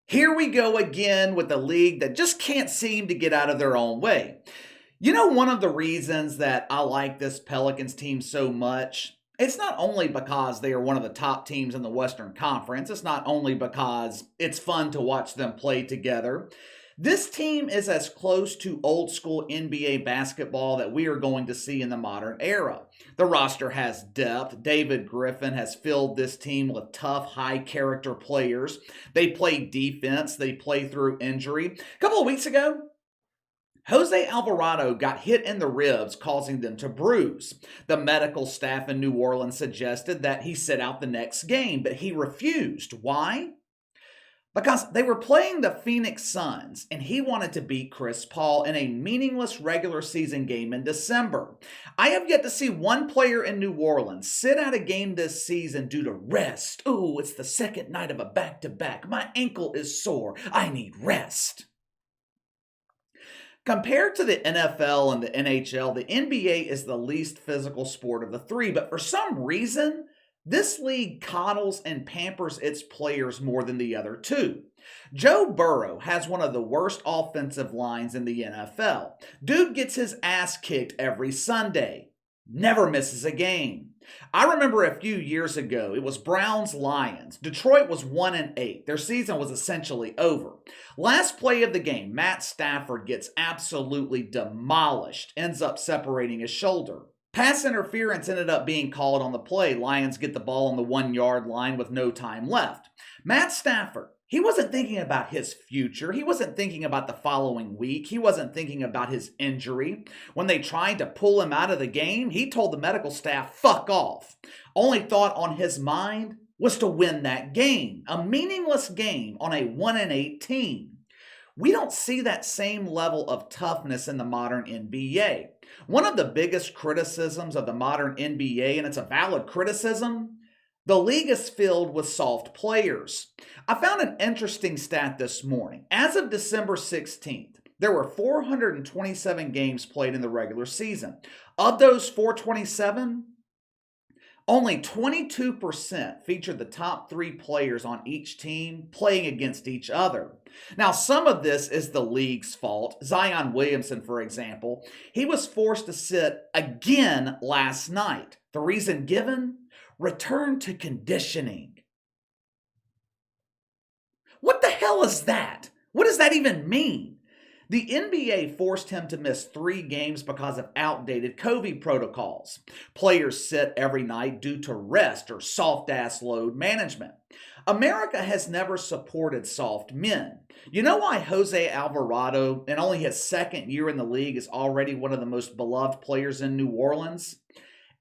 Here we go again with a league that just can't seem to get out of their own way. You know, one of the reasons that I like this Pelicans team so much, it's not only because they are one of the top teams in the Western Conference, it's not only because it's fun to watch them play together. This team is as close to old school NBA basketball that we are going to see in the modern era. The roster has depth. David Griffin has filled this team with tough, high character players. They play defense, they play through injury. A couple of weeks ago, Jose Alvarado got hit in the ribs, causing them to bruise. The medical staff in New Orleans suggested that he sit out the next game, but he refused. Why? Because they were playing the Phoenix Suns, and he wanted to beat Chris Paul in a meaningless regular season game in December. I have yet to see one player in New Orleans sit out a game this season due to rest. Ooh, it's the second night of a back-to-back. My ankle is sore. I need rest. Compared to the NFL and the NHL, the NBA is the least physical sport of the three, but for some reason, this league coddles and pampers its players more than the other two. Joe Burrow has one of the worst offensive lines in the NFL. Dude gets his ass kicked every Sunday. Never misses a game. I remember a few years ago, it was Browns-Lions. Detroit was 1-8. Their season was essentially over. Last play of the game, Matt Stafford gets absolutely demolished, ends up separating his shoulder. Pass interference ended up being called on the play. Lions get the ball on the 1-yard line with no time left. Matt Stafford, he wasn't thinking about his future. He wasn't thinking about the following week. He wasn't thinking about his injury. When they tried to pull him out of the game, he told the medical staff, fuck off. Only thought on his mind was to win that game. A meaningless game on a 1-8 team. We don't see that same level of toughness in the modern NBA. One of the biggest criticisms of the modern NBA, and it's a valid criticism, the league is filled with soft players. I found an interesting stat this morning. As of December 16th, there were 427 games played in the regular season. Of those 427, only 22% featured the top three players on each team playing against each other. Now, some of this is the league's fault. Zion Williamson, for example, he was forced to sit again last night. The reason given? Return to conditioning. What the hell is that? What does that even mean? The NBA forced him to miss 3 games because of outdated COVID protocols. Players sit every night due to rest or soft-ass load management. America has never supported soft men. You know why Jose Alvarado, in only his second year in the league, is already one of the most beloved players in New Orleans?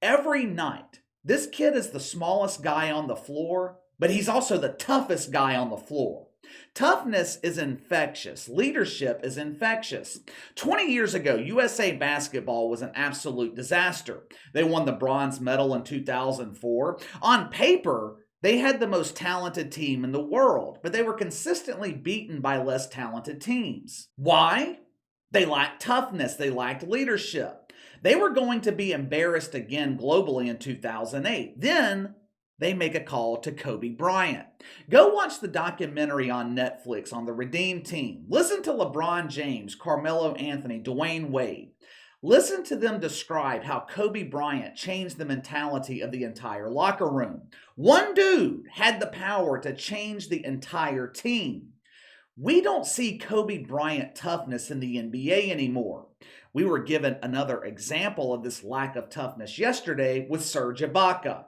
Every night, this kid is the smallest guy on the floor, but he's also the toughest guy on the floor. Toughness is infectious. Leadership is infectious. 20 years ago, USA basketball was an absolute disaster. They won the bronze medal in 2004. On paper, they had the most talented team in the world, but they were consistently beaten by less talented teams. Why? They lacked toughness. They lacked leadership. They were going to be embarrassed again globally in 2008. Then they make a call to Kobe Bryant. Go watch the documentary on Netflix on the Redeem Team. Listen to LeBron James, Carmelo Anthony, Dwayne Wade. Listen to them describe how Kobe Bryant changed the mentality of the entire locker room. One dude had the power to change the entire team. We don't see Kobe Bryant toughness in the NBA anymore. We were given another example of this lack of toughness yesterday with Serge Ibaka.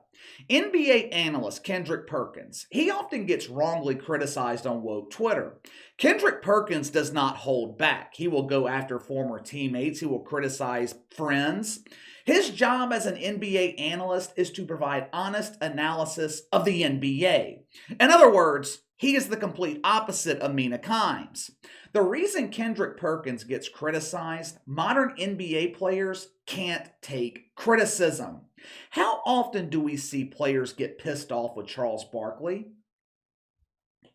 NBA analyst Kendrick Perkins, he often gets wrongly criticized on woke Twitter. Kendrick Perkins does not hold back. He will go after former teammates. He will criticize friends. His job as an NBA analyst is to provide honest analysis of the NBA. In other words, he is the complete opposite of Mina Kimes. The reason Kendrick Perkins gets criticized, modern NBA players can't take criticism. How often do we see players get pissed off with Charles Barkley? It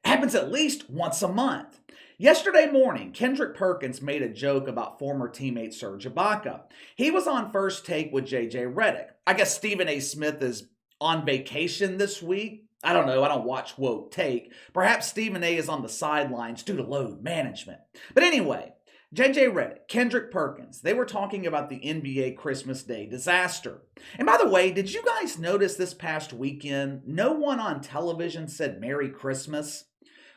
happens at least once a month. Yesterday morning, Kendrick Perkins made a joke about former teammate Serge Ibaka. He was on First Take with JJ Redick. I guess Stephen A. Smith is on vacation this week. I don't know, I don't watch Woke Take. Perhaps Stephen A is on the sidelines due to load management. But anyway, JJ Redick, Kendrick Perkins, they were talking about the NBA Christmas Day disaster. And by the way, did you guys notice this past weekend, no one on television said Merry Christmas?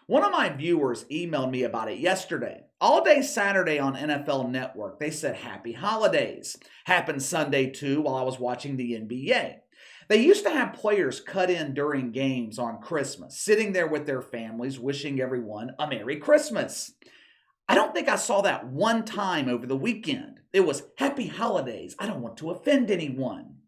One of my viewers emailed me about it yesterday. All day Saturday on NFL Network, they said Happy Holidays. Happened Sunday too while I was watching the NBA. They used to have players cut in during games on Christmas, sitting there with their families, wishing everyone a Merry Christmas. I don't think I saw that one time over the weekend. It was Happy Holidays. I don't want to offend anyone.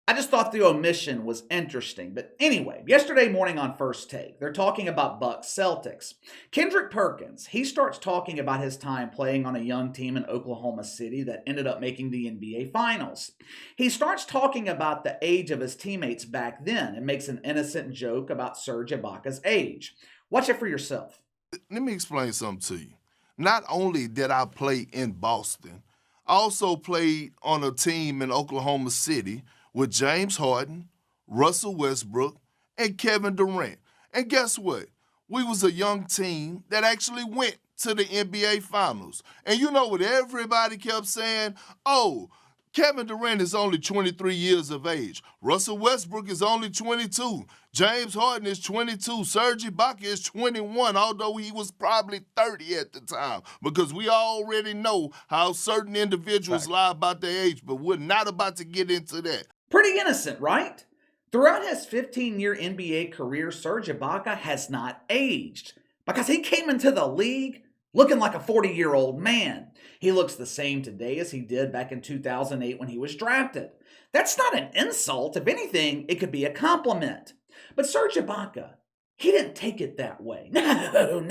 I just thought the omission was interesting. But anyway, yesterday morning on First Take, they're talking about Bucks Celtics. Kendrick Perkins, he starts talking about his time playing on a young team in Oklahoma City that ended up making the NBA Finals. He starts talking about the age of his teammates back then and makes an innocent joke about Serge Ibaka's age. Watch it for yourself. Let me explain something to you. Not only did I play in Boston, I also played on a team in Oklahoma City with James Harden, Russell Westbrook, and Kevin Durant. And guess what? We was a young team that actually went to the NBA Finals. And you know what everybody kept saying? Oh, Kevin Durant is only 23 years of age. Russell Westbrook is only 22. James Harden is 22. Serge Ibaka is 21, although he was probably 30 at the time, because we already know how certain individuals lie about their age, but we're not about to get into that. Pretty innocent, right? Throughout his 15-year NBA career, Serge Ibaka has not aged because he came into the league looking like a 40-year-old man. He looks the same today as he did back in 2008 when he was drafted. That's not an insult. If anything, it could be a compliment. But Serge Ibaka, he didn't take it that way. No.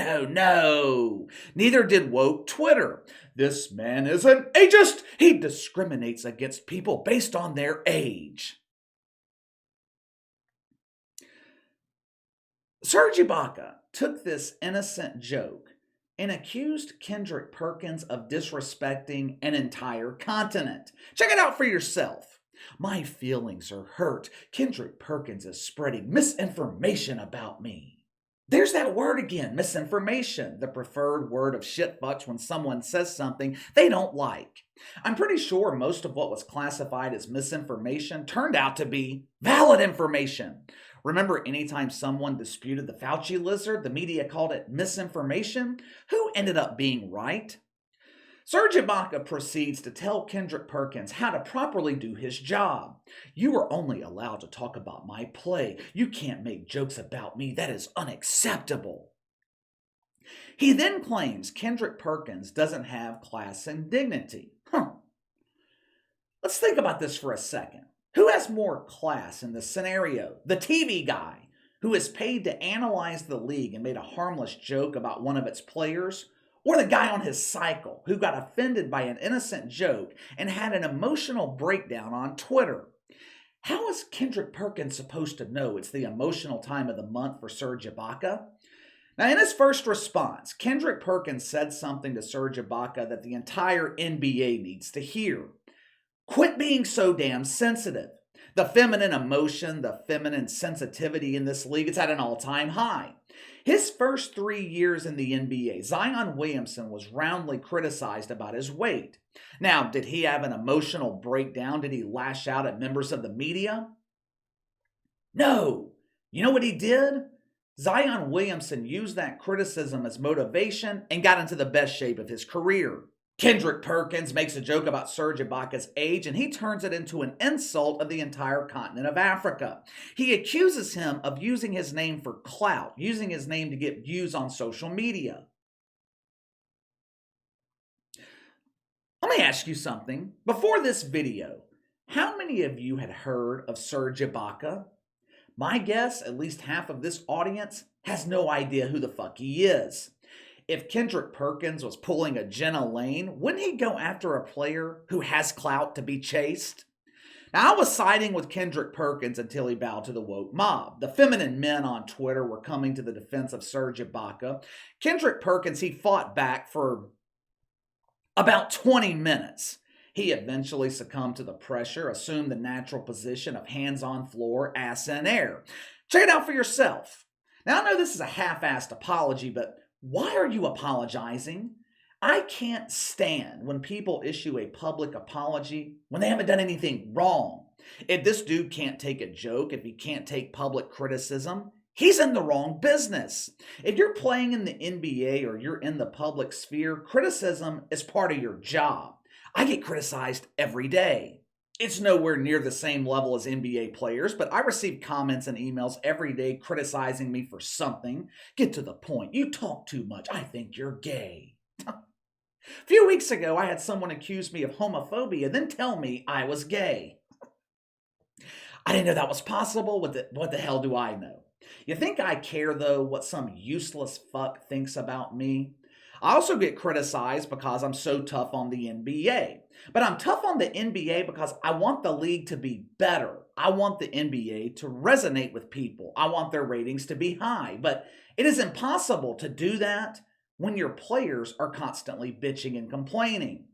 Neither did woke Twitter. This man is an ageist. He discriminates against people based on their age. Serge Ibaka took this innocent joke and accused Kendrick Perkins of disrespecting an entire continent. Check it out for yourself. My feelings are hurt. Kendrick Perkins is spreading misinformation about me. There's that word again, misinformation, the preferred word of shitfucks when someone says something they don't like. I'm pretty sure most of what was classified as misinformation turned out to be valid information. Remember, anytime someone disputed the Fauci lizard, the media called it misinformation? Who ended up being right? Serge Ibaka proceeds to tell Kendrick Perkins how to properly do his job. You are only allowed to talk about my play. You can't make jokes about me. That is unacceptable. He then claims Kendrick Perkins doesn't have class and dignity. Let's think about this for a second. Who has more class in this scenario? The TV guy, who is paid to analyze the league and made a harmless joke about one of its players? Or the guy on his cycle, who got offended by an innocent joke and had an emotional breakdown on Twitter? How is Kendrick Perkins supposed to know it's the emotional time of the month for Serge Ibaka? Now, in his first response, Kendrick Perkins said something to Serge Ibaka that the entire NBA needs to hear. Quit being so damn sensitive. The feminine emotion, the feminine sensitivity in this league, it's at an all-time high. His first 3 years in the NBA, Zion Williamson was roundly criticized about his weight. Now, did he have an emotional breakdown? Did he lash out at members of the media? No. You know what he did? Zion Williamson used that criticism as motivation and got into the best shape of his career. Kendrick Perkins makes a joke about Serge Ibaka's age, and he turns it into an insult of the entire continent of Africa. He accuses him of using his name for clout, using his name to get views on social media. Let me ask you something. Before this video, how many of you had heard of Serge Ibaka? My guess, at least half of this audience has no idea who the fuck he is. If Kendrick Perkins was pulling a Jenna Lane, wouldn't he go after a player who has clout to be chased? Now, I was siding with Kendrick Perkins until he bowed to the woke mob. The feminine men on Twitter were coming to the defense of Serge Ibaka. Kendrick Perkins, he fought back for about 20 minutes. He eventually succumbed to the pressure, assumed the natural position of hands on floor, ass in air. Check it out for yourself. Now, I know this is a half-assed apology, but why are you apologizing? I can't stand when people issue a public apology when they haven't done anything wrong. If this dude can't take a joke, if he can't take public criticism, he's in the wrong business. If you're playing in the NBA or you're in the public sphere, criticism is part of your job. I get criticized every day. It's nowhere near the same level as NBA players, but I receive comments and emails every day criticizing me for something. Get to the point. You talk too much. I think you're gay. A few weeks ago, I had someone accuse me of homophobia, then tell me I was gay. I didn't know that was possible. What the hell do I know? You think I care, though, what some useless fuck thinks about me? I also get criticized because I'm so tough on the NBA. But I'm tough on the NBA because I want the league to be better. I want the NBA to resonate with people. I want their ratings to be high. But it is impossible to do that when your players are constantly bitching and complaining.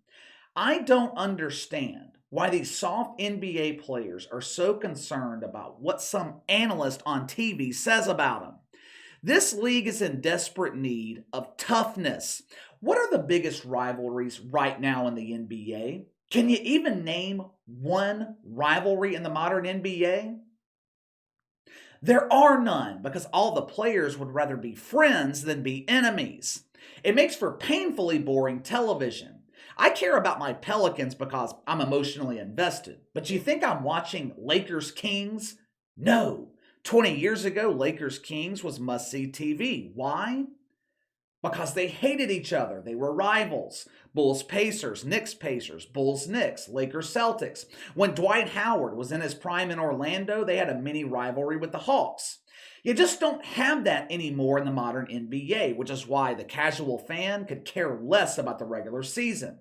I don't understand why these soft NBA players are so concerned about what some analyst on TV says about them. This league is in desperate need of toughness. What are the biggest rivalries right now in the NBA? Can you even name one rivalry in the modern NBA? There are none because all the players would rather be friends than be enemies. It makes for painfully boring television. I care about my Pelicans because I'm emotionally invested. But you think I'm watching Lakers Kings? No. 20 years ago, Lakers Kings was must-see TV. Why? Because they hated each other. They were rivals. Bulls Pacers, Knicks Pacers, Bulls Knicks, Lakers Celtics. When Dwight Howard was in his prime in Orlando, they had a mini rivalry with the Hawks. You just don't have that anymore in the modern NBA, which is why the casual fan could care less about the regular season.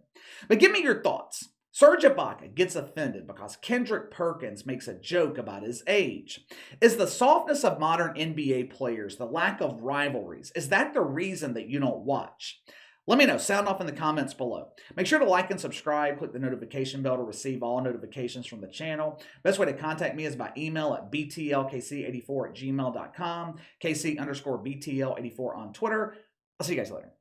But give me your thoughts. Serge Ibaka gets offended because Kendrick Perkins makes a joke about his age. Is the softness of modern NBA players, the lack of rivalries, is that the reason that you don't watch? Let me know. Sound off in the comments below. Make sure to like and subscribe. Click the notification bell to receive all notifications from the channel. Best way to contact me is by email at btlkc84@gmail.com, KC_BTL84 on Twitter. I'll see you guys later.